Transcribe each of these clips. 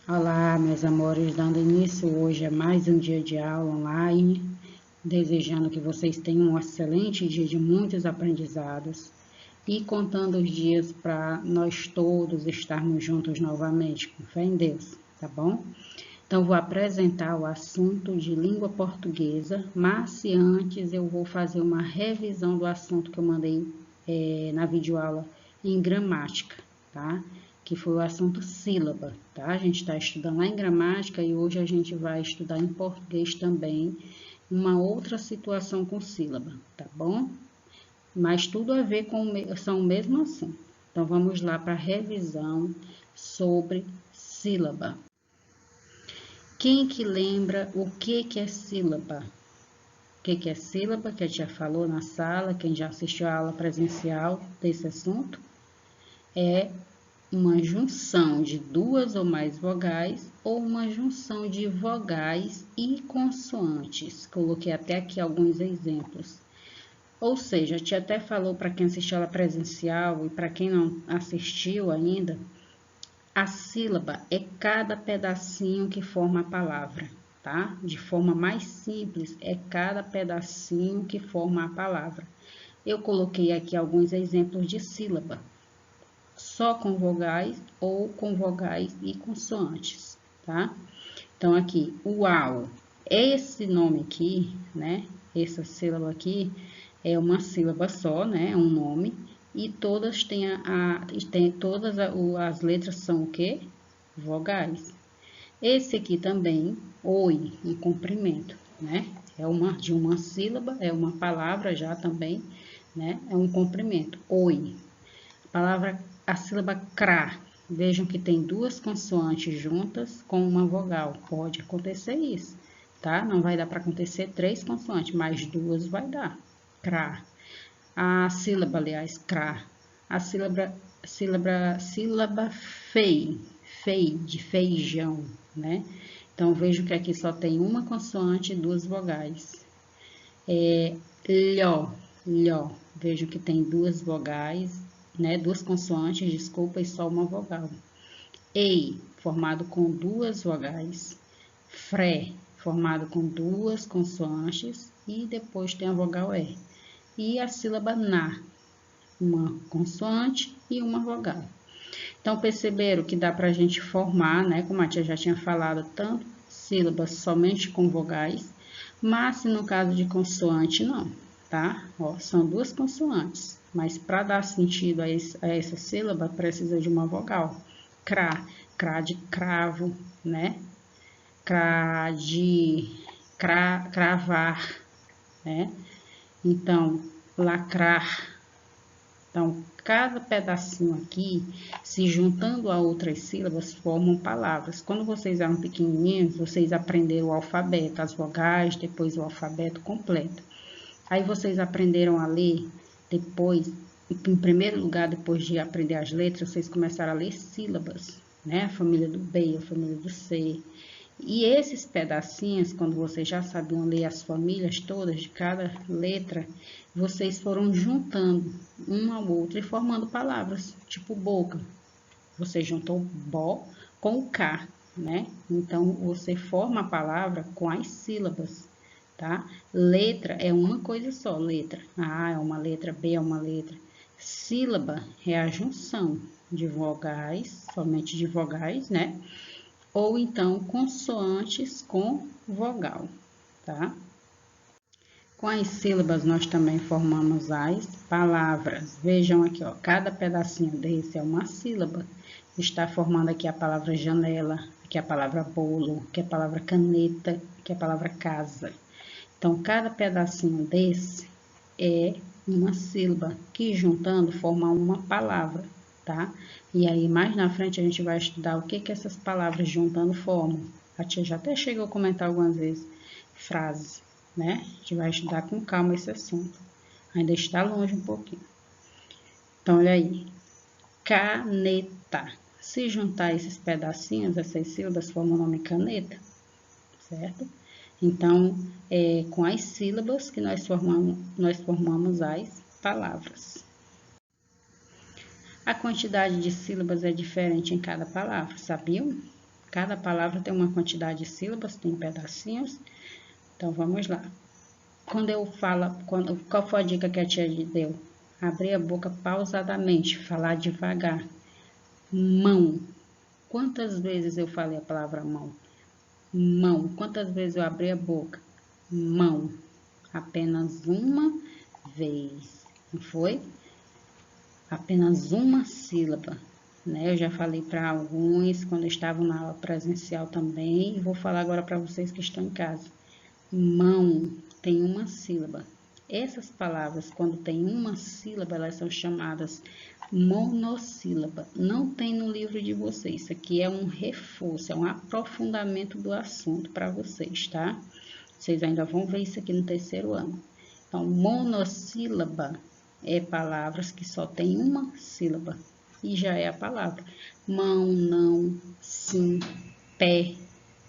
Olá, meus amores, dando início hoje a mais um dia de aula online, desejando que vocês tenham um excelente dia de muitos aprendizados e contando os dias para nós todos estarmos juntos novamente, com fé em Deus, tá bom? Então, vou apresentar o assunto de língua portuguesa, mas se antes eu vou fazer uma revisão do assunto que eu mandei na videoaula em gramática, tá? Que foi o assunto sílaba, tá? A gente está estudando lá em gramática e hoje a gente vai estudar em português também uma outra situação com sílaba, tá bom? Mas tudo a ver com são o mesmo assunto. Então, vamos lá para a revisão sobre sílaba. Quem que lembra o que é sílaba? O que é sílaba, que a gente já falou na sala, quem já assistiu a aula presencial desse assunto? É uma junção de duas ou mais vogais ou uma junção de vogais e consoantes. Coloquei até aqui alguns exemplos. Ou seja, a tia até falou para quem assistiu a aula presencial e para quem não assistiu ainda, a sílaba é cada pedacinho que forma a palavra, tá? De forma mais simples, é cada pedacinho que forma a palavra. Eu coloquei aqui alguns exemplos de sílaba, só com vogais ou com vogais e consoantes, tá? Então, aqui, uau, esse nome aqui, né? Essa sílaba aqui é uma sílaba só, né? É um nome. E todas todas as letras são o quê? Vogais. Esse aqui também, oi, um comprimento, né? É de uma sílaba, é uma palavra já também, né? É um comprimento, oi. A sílaba cra, vejam que tem duas consoantes juntas com uma vogal. Pode acontecer isso, tá? Não vai dar para acontecer três consoantes, mas duas vai dar. Cra. A sílaba, aliás, cra. A sílaba fei, de feijão, né? Então, vejo que aqui só tem uma consoante e duas vogais. Lhó. Vejo que tem duas vogais, né? Duas consoantes, desculpa, e só uma vogal. Ei, formado com duas vogais. Fré, formado com duas consoantes e depois tem a vogal E. E a sílaba na, uma consoante e uma vogal. Então, perceberam que dá para a gente formar, né? Como a tia já tinha falado, tanto sílabas somente com vogais, mas se no caso de consoante, não, tá? Ó, são duas consoantes, mas para dar sentido a essa sílaba, precisa de uma vogal. Crá de cravo, né? Cravar, né? Então, lacrar. Então, cada pedacinho aqui, se juntando a outras sílabas, formam palavras. Quando vocês eram pequenininhos, vocês aprenderam o alfabeto, as vogais, depois o alfabeto completo. Aí vocês aprenderam a ler, depois, em primeiro lugar, depois de aprender as letras, vocês começaram a ler sílabas, né? A família do B, a família do C. E esses pedacinhos, quando vocês já sabiam ler as famílias todas de cada letra, vocês foram juntando um ao outro e formando palavras, tipo boca. Você juntou bó com o K, né? Então, você forma a palavra com as sílabas, tá? Letra é uma coisa só, letra. A é uma letra, B é uma letra. Sílaba é a junção de vogais, somente de vogais, né? Ou então consoantes com vogal, tá? Com as sílabas nós também formamos as palavras. Vejam aqui, ó, cada pedacinho desse é uma sílaba. Está formando aqui a palavra janela, aqui a palavra bolo, aqui a palavra caneta, aqui a palavra casa. Então, cada pedacinho desse é uma sílaba que juntando forma uma palavra, tá? E aí, mais na frente, a gente vai estudar o que essas palavras juntando formam. A tia já até chegou a comentar algumas vezes. Frase, né? A gente vai estudar com calma esse assunto. Ainda está longe um pouquinho. Então, olha aí. Caneta. Se juntar esses pedacinhos, essas sílabas, formam o nome caneta, certo? Então, com as sílabas que nós formamos as palavras. A quantidade de sílabas é diferente em cada palavra, sabiam? Cada palavra tem uma quantidade de sílabas, tem pedacinhos. Então, vamos lá. Quando eu falo, qual foi a dica que a tia deu? Abrir a boca pausadamente, falar devagar. Mão. Quantas vezes eu falei a palavra mão? Mão. Quantas vezes eu abri a boca? Mão. Apenas uma vez. Não foi? Apenas uma sílaba. Né? Eu já falei para alguns quando estavam na aula presencial também. E vou falar agora para vocês que estão em casa. Mão tem uma sílaba. Essas palavras, quando tem uma sílaba, elas são chamadas monossílaba. Não tem no livro de vocês. Isso aqui é um reforço, é um aprofundamento do assunto para vocês, tá? Vocês ainda vão ver isso aqui no terceiro ano. Então, monossílaba é palavras que só tem uma sílaba. E já é a palavra. Mão, não, sim, pé,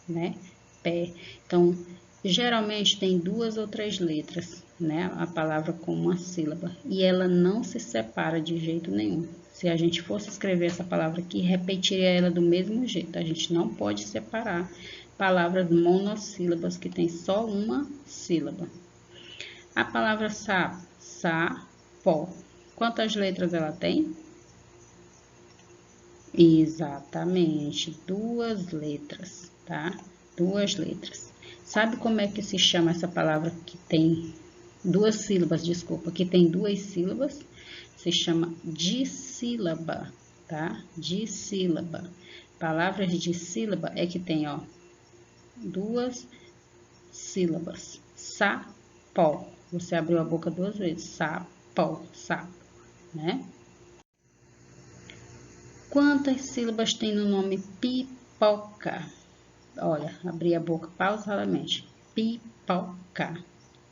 né? Pé. Então, geralmente tem 2 ou 3 letras, né? A palavra com uma sílaba. E ela não se separa de jeito nenhum. Se a gente fosse escrever essa palavra aqui, repetiria ela do mesmo jeito. A gente não pode separar palavras monossílabas que tem só uma sílaba. A palavra sapo. Quantas letras ela tem? Exatamente, 2 letras, tá? 2 letras. Sabe como é que se chama essa palavra que tem 2 sílabas, desculpa, que tem 2 sílabas? Se chama dissílaba, tá? Dissílaba. Palavras de sílaba é que tem, ó, 2 sílabas. Sapo. Você abriu a boca 2 vezes. Sapo, sapo, né? Quantas sílabas tem no nome pipoca? Olha, abri a boca pausadamente. Pipoca.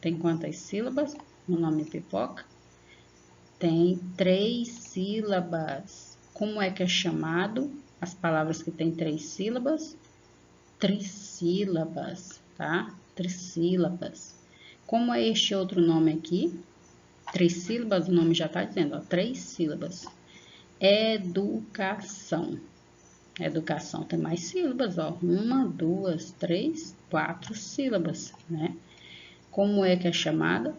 Tem quantas sílabas no nome pipoca? Tem 3 sílabas. Como é que é chamado as palavras que tem 3 sílabas? Trissílabas, tá? Trissílabas. Como é este outro nome aqui? Trissílabas, o nome já tá dizendo, ó, 3 sílabas. Educação. Educação tem mais sílabas, ó. 1, 2, 3, 4 sílabas, né? Como é que é chamada?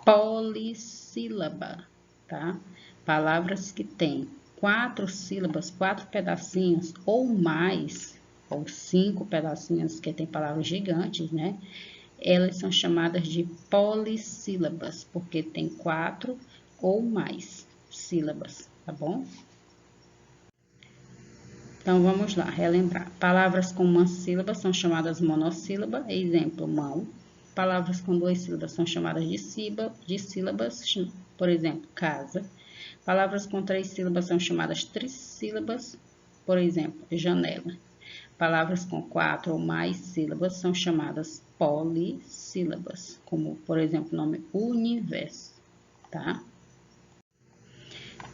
Polissílaba, tá? Palavras que têm 4 sílabas, 4 pedacinhos ou mais, ou 5 pedacinhos, que tem palavras gigantes, né? Elas são chamadas de polissílabas, porque tem 4 ou mais sílabas, tá bom? Então, vamos lá, relembrar. Palavras com uma sílaba são chamadas monossílaba, exemplo, mão. Palavras com 2 sílabas são chamadas de sílabas, por exemplo, casa. Palavras com 3 sílabas são chamadas trissílabas, por exemplo, janela. Palavras com 4 ou mais sílabas são chamadas polissílabas, como, por exemplo, o nome universo, tá?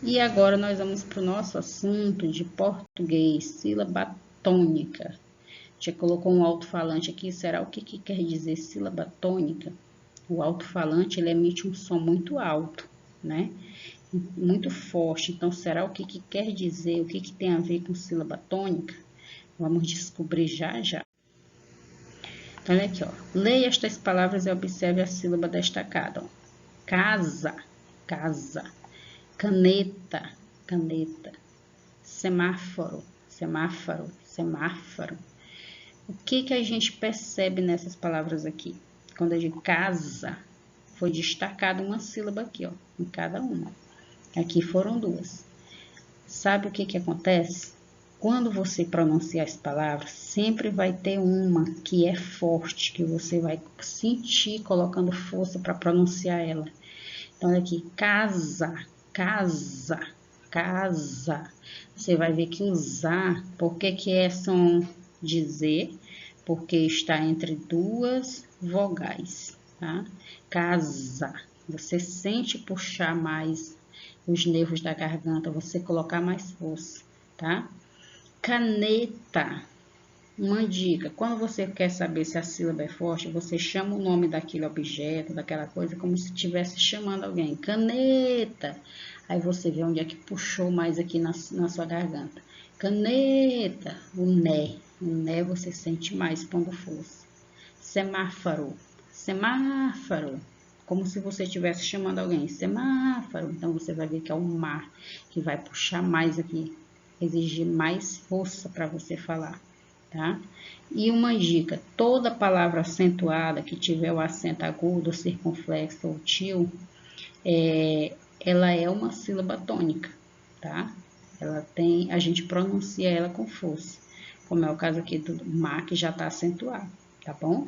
E agora nós vamos para o nosso assunto de português, sílaba tônica. Já colocou um alto-falante aqui, será o que quer dizer sílaba tônica? O alto-falante, ele emite um som muito alto, né? Muito forte. Então, será o que quer dizer, o que tem a ver com sílaba tônica? Vamos descobrir já já. Então, olha aqui, ó. Leia estas palavras e observe a sílaba destacada, ó. Casa, casa. Caneta, caneta. Semáforo, semáforo, semáforo. O que a gente percebe nessas palavras aqui? Quando eu digo casa, foi destacada uma sílaba aqui, ó, em cada uma. Aqui foram 2. Sabe o que acontece? Quando você pronuncia as palavras, sempre vai ter uma que é forte, que você vai sentir colocando força para pronunciar ela. Então, olha aqui, casa, casa, casa. Você vai ver que usar, por que é som de Z? Porque está entre 2 vogais, tá? Casa. Você sente puxar mais os nervos da garganta, você colocar mais força, tá? Caneta. Uma dica, quando você quer saber se a sílaba é forte, você chama o nome daquele objeto, daquela coisa, como se estivesse chamando alguém. Caneta. Aí você vê onde é que puxou mais aqui na sua garganta. Caneta. O né. né? Você sente mais quando fosse. Semáforo, semáforo, como se você estivesse chamando alguém, semáforo. Então, você vai ver que é o mar que vai puxar mais aqui, exigir mais força para você falar, tá? E uma dica, toda palavra acentuada que tiver o acento agudo, circunflexo ou til, ela é uma sílaba tônica, tá? Ela tem, a gente pronuncia ela com força, como é o caso aqui do mar, que já está acentuado, tá bom?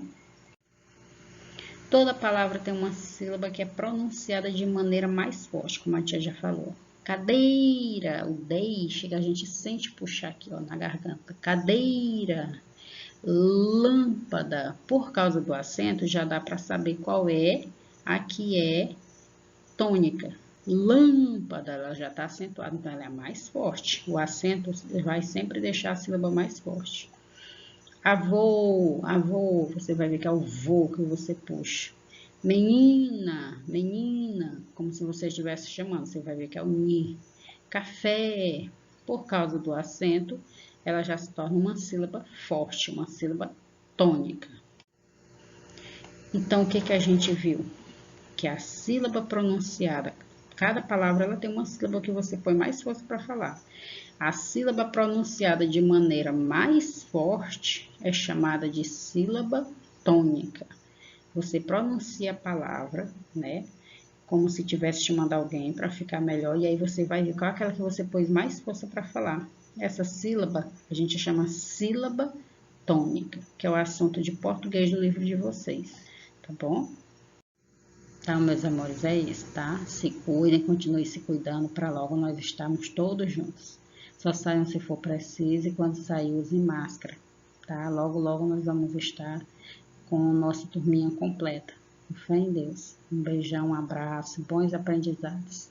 Toda palavra tem uma sílaba que é pronunciada de maneira mais forte, como a tia já falou. Cadeira, o DEI, chega, a gente sente puxar aqui, ó, na garganta. Cadeira, lâmpada, por causa do acento, já dá para saber qual é a que é tônica. Lâmpada, ela já está acentuada, então ela é mais forte. O acento vai sempre deixar a sílaba mais forte. Avô, avô, você vai ver que é o vô que você puxa. Menina, menina, como se você estivesse chamando, você vai ver que é o ni. Café, por causa do acento, ela já se torna uma sílaba forte, uma sílaba tônica. Então, o que a gente viu? Que a sílaba pronunciada, cada palavra ela tem uma sílaba que você põe mais força para falar. A sílaba pronunciada de maneira mais forte é chamada de sílaba tônica. Você pronuncia a palavra, né? Como se estivesse chamando alguém para ficar melhor, e aí você vai ver qual é aquela que você pôs mais força para falar. Essa sílaba a gente chama sílaba tônica, que é o assunto de português do livro de vocês, tá bom? Então, meus amores, é isso, tá? Se cuidem, continuem se cuidando para logo nós estarmos todos juntos. Só saiam se for preciso e quando sair use máscara, tá? Logo, logo nós vamos estar com a nossa turminha completa. Com fé em Deus. Um beijão, um abraço, bons aprendizados.